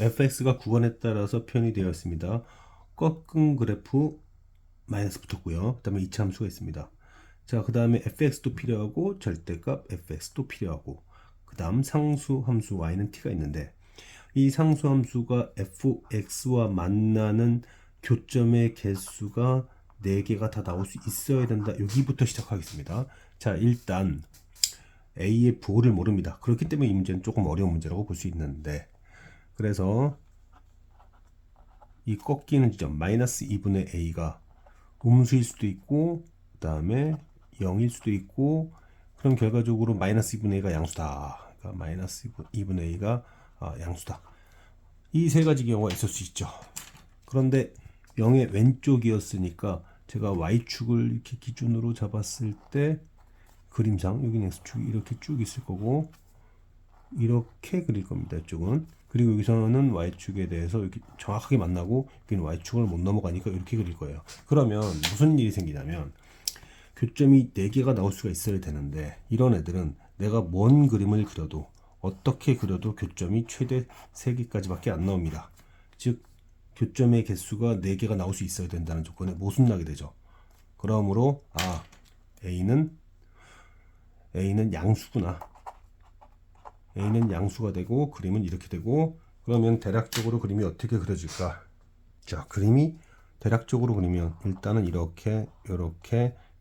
fx가 구간에 따라서 표현이 되어 있습니다. 꺾은 그래프 마이너스 붙었고요. 그 다음에 이차 함수가 있습니다. 자, 그 다음에 fx도 필요하고 절대값 fx도 필요하고 그 다음 상수 함수 y는 t가 있는데 이 상수 함수가 fx와 만나는 교점의 개수가 4개가 다 나올 수 있어야 된다. 여기부터 시작하겠습니다. 자, 일단 a의 부호를 모릅니다. 그렇기 때문에 이 문제는 조금 어려운 문제라고 볼 수 있는데 그래서 이 꺾이는 지점 마이너스 2분의 a가 음수일 수도 있고 그 다음에 0일 수도 있고 그럼 결과적으로 마이너스 2분의 a가 양수다. 그러니까 마이너스 2분의 a가 양수다. 이 세 가지 경우가 있을 수 있죠. 그런데 0의 왼쪽이었으니까 제가 y축을 이렇게 기준으로 잡았을 때 그림상 여기는 x축이 이렇게 쭉 있을 거고 이렇게 그릴 겁니다. 이쪽은. 그리고 여기서는 y축에 대해서 이렇게 정확하게 만나고 여기는 y축을 못 넘어가니까 이렇게 그릴 거예요. 그러면 무슨 일이 생기냐면 교점이 4개가 나올 수가 있어야 되는데 이런 애들은 내가 뭔 그림을 그려도 어떻게 그려도 교점이 최대 3개까지밖에 안 나옵니다. 즉 교점의 개수가 4개가 나올 수 있어야 된다는 조건에 모순나게 되죠. 그러므로 A는 양수구나. A는 양수가 되고 그림은 이렇게 되고 그러면 대략적으로 그림이 어떻게 그려질까? 자, 그림이 대략적으로 그리면 일단은 이렇게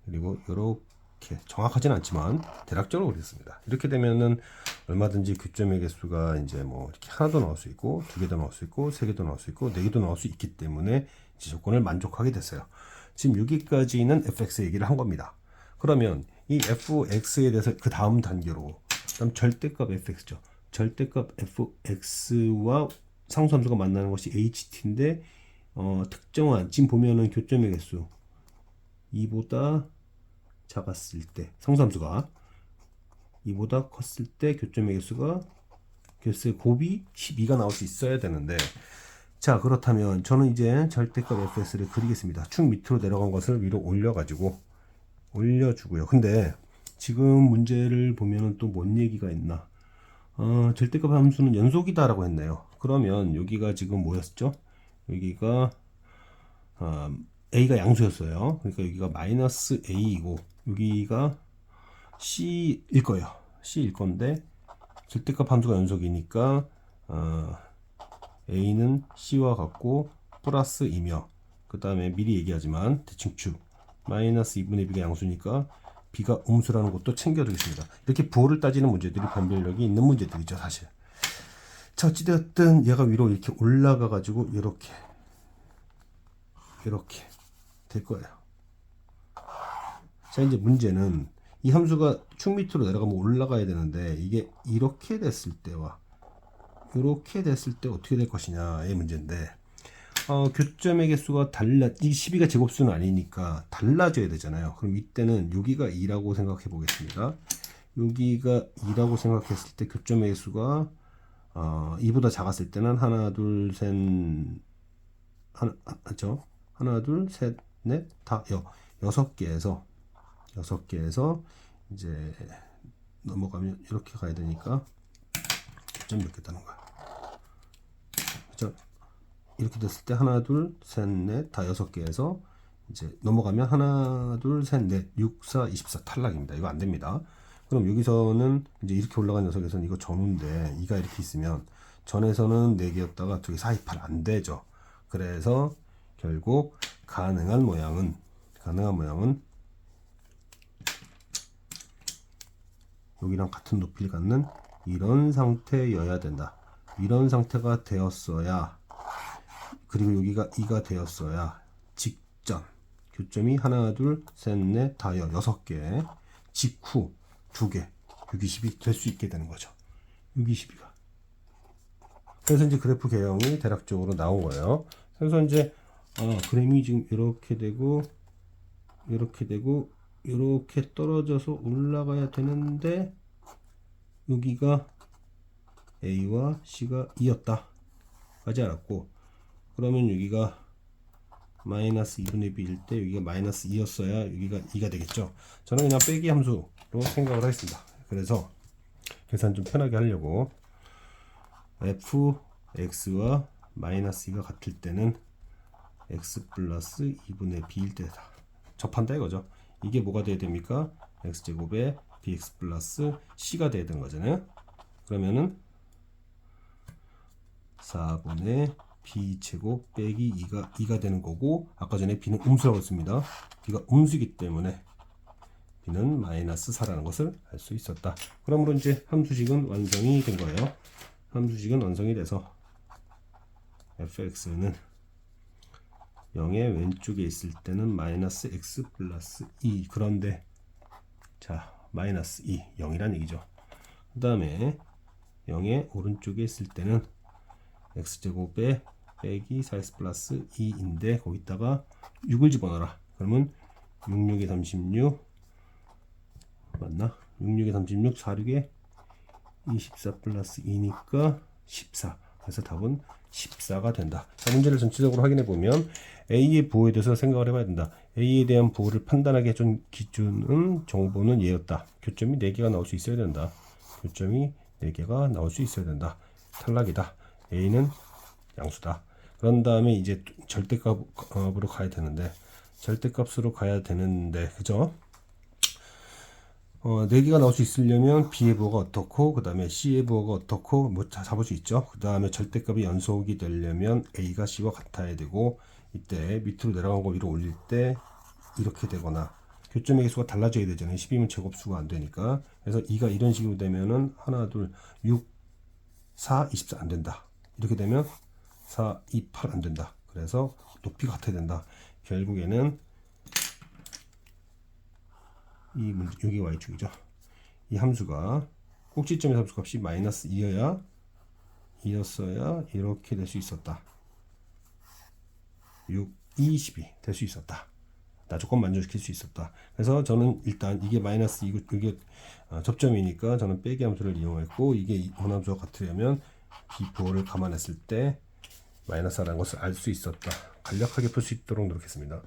그리고 이렇게 정확하진 않지만 대략적으로 그렸습니다. 이렇게 되면은 얼마든지 교점의 개수가 이제 뭐 이렇게 하나도 나올 수 있고 2개도 나올 수 있고 3개도 나올 수 있고 4개도 나올 수 있기 때문에 이 조건을 만족하게 됐어요. 지금 여기까지는 fx 얘기를 한 겁니다. 그러면 이 fx에 대해서 그 다음 단계로 그다음 절대값 fx죠. 절대값 fx와 상수함수가 만나는 것이 ht인데 특정한 지금 보면은 교점의 개수 2보다 작았을 때 상수함수가 2보다 컸을 때 교점의 개수가 개수의 곱이 12가 나올 수 있어야 되는데 자 그렇다면 저는 이제 절대값 fx를 그리겠습니다. 축 밑으로 내려간 것을 위로 올려가지고 올려주고요. 근데 지금 문제를 보면은 또 뭔 얘기가 있나 절대값 함수는 연속이다라고 했네요. 그러면 여기가 지금 뭐였죠? 여기가 a가 양수였어요. 그러니까 여기가 마이너스 a이고 여기가 c일 거예요. c일 건데 절대값 함수가 연속이니까 a는 c와 같고 플러스이며 그 다음에 미리 얘기하지만 대칭축 마이너스 2분의 b가 양수니까 b가 음수라는 것도 챙겨두겠습니다. 이렇게 부호를 따지는 문제들이 변별력이 있는 문제들이죠, 사실. 자, 어찌되었든 얘가 위로 이렇게 올라가 가지고 이렇게 될 거예요. 자, 이제 문제는 이 함수가 축 밑으로 내려가면 올라가야 되는데 이게 이렇게 됐을 때와 이렇게 됐을 때 어떻게 될 것이냐의 문제인데 교점의 개수가 이 12가 제곱수는 아니니까 달라져야 되잖아요. 그럼 이때는 여기가 2라고 생각해 보겠습니다. 여기가 2라고 생각했을 때 교점의 개수가 2보다 작았을 때는 하나 둘 셋 하나 둘 셋 넷 다 6개에서 이제 넘어가면 이렇게 가야 되니까 점 이렇게 따는 거야. 그죠? 이렇게 됐을 때 하나 둘 셋 넷 다 6개에서 이제 넘어가면 하나 둘 셋 넷 6 4 24 탈락입니다. 이거 안 됩니다. 그럼 여기서는 이제 이렇게 올라간 녀석에서는 이거 전후인데 2가 이렇게 있으면 전에서는 4개였다가 2개 4, 2, 8 안 되죠. 그래서 결국 가능한 모양은 여기랑 같은 높이를 갖는 이런 상태여야 된다. 이런 상태가 되었어야 그리고 여기가 2가 되었어야 직전 교점이 하나 둘 셋 넷 다 6개 직후 2개 6, 20이 될 수 있게 되는 거죠. 6, 22가 그래서 이제 그래프 개형이 대략적으로 나온 거예요. 그래서 이제 그림이 지금 이렇게 되고 이렇게 떨어져서 올라가야 되는데 여기가 A와 C가 2였다 하지 않았고 그러면 여기가 마이너스 2분의 b일 때 여기가 마이너스 2였어야 여기가 2가 되겠죠. 저는 그냥 빼기 함수로 생각을 하겠습니다. 그래서 계산 좀 편하게 하려고 f x와 마이너스 2가 같을 때는 x 플러스 2분의 b일 때다. 접한다 이거죠. 이게 뭐가 돼야 됩니까? x제곱에 bx 플러스 c가 돼야 되는 거잖아요. 그러면은 4분의 b제곱 빼기 2가 되는 거고, 아까 전에 b는 음수라고 했습니다. b가 음수이기 때문에 b는 마이너스 4라는 것을 알 수 있었다. 그러므로 이제 함수식은 완성이 된 거예요. 함수식은 완성이 돼서 fx는 0의 왼쪽에 있을 때는 마이너스 x 플러스 2, 그런데 자 마이너스 2, 0이란 얘기죠. 그 다음에 0의 오른쪽에 있을 때는 x제곱에 빼기 4x 플러스 2인데 거기다가 6을 집어넣어라. 그러면 6, 6에 36 맞나? 6, 6에 36, 4, 6에 24 플러스 2니까 14. 그래서 답은 14가 된다. 자, 문제를 전체적으로 확인해 보면 A의 부호에 대해서 생각을 해봐야 된다. A에 대한 부호를 판단하게 해준 기준은 정보는 얘였다. 교점이 4개가 나올 수 있어야 된다. 교점이 4개가 나올 수 있어야 된다. 탈락이다. A는 양수다. 그런 다음에 이제 절대값으로 가야 되는데, 그죠? 4개가 나올 수 있으려면 B의 부호가 어떻고, 그 다음에 C의 부호가 어떻고, 뭐 잡을 수 있죠. 그 다음에 절대값이 연속이 되려면 A가 C와 같아야 되고, 이때 밑으로 내려가고 위로 올릴 때 이렇게 되거나, 교점의 개수가 달라져야 되잖아요. 12면 제곱수가 안 되니까. 그래서 2가 이런 식으로 되면은 하나, 둘, 6, 4, 24 안 된다. 이렇게 되면 4, 2, 8 안 된다. 그래서 높이가 같아야 된다. 결국에는 이 문제, 여기 y축이죠. 이 함수가 꼭지점의 함수값이 마이너스 2였어야 이렇게 될 수 있었다. 6, 2, 12 될 수 있었다. 조건 만족시킬 수 있었다. 그래서 저는 일단 이게 마이너스 2고 이게 접점이니까 저는 빼기 함수를 이용했고, 이게 원함수와 같으려면 비부호를 감안했을 때 마이너스라는 것을 알 수 있었다. 간략하게 풀 수 있도록 노력했습니다.